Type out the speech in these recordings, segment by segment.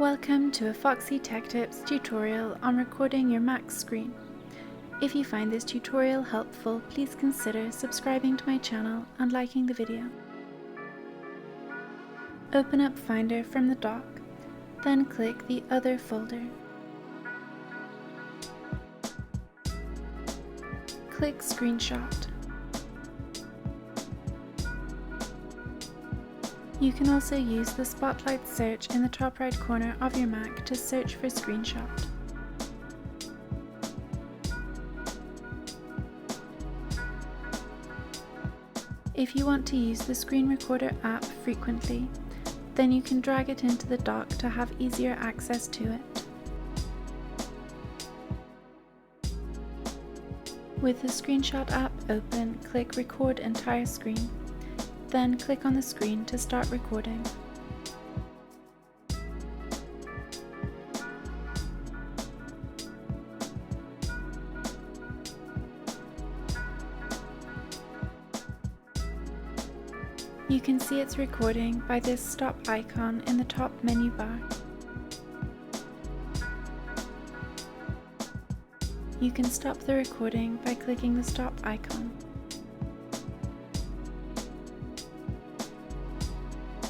Welcome to a Foxy Tech Tips tutorial on recording your Mac screen. If you find this tutorial helpful, please consider subscribing to my channel and liking the video. Open up Finder from the dock, then click the Other folder. Click Screenshot. You can also use the Spotlight search in the top right corner of your Mac to search for screenshot. If you want to use the Screen Recorder app frequently, then you can drag it into the dock to have easier access to it. With the Screenshot app open, click Record Entire Screen. Then click on the screen to start recording. You can see it's recording by this stop icon in the top menu bar. You can stop the recording by clicking the stop icon.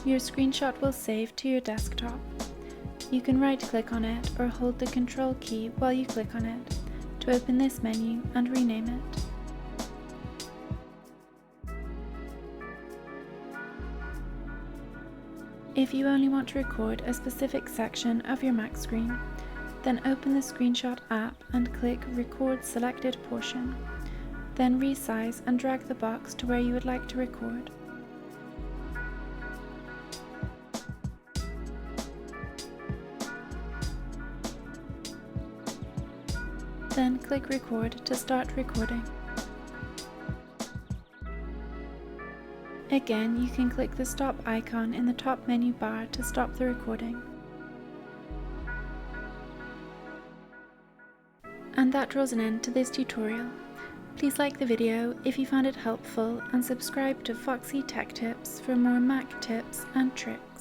Your screenshot will save to your desktop. You can right-click on it or hold the Control key while you click on it to open this menu and rename it. If you only want to record a specific section of your Mac screen, then open the Screenshot app and click Record Selected Portion. Then resize and drag the box to where you would like to record. Then click Record to start recording. Again, you can click the stop icon in the top menu bar to stop the recording. And that draws an end to this tutorial. Please like the video if you found it helpful and subscribe to Foxy Tech Tips for more Mac tips and tricks.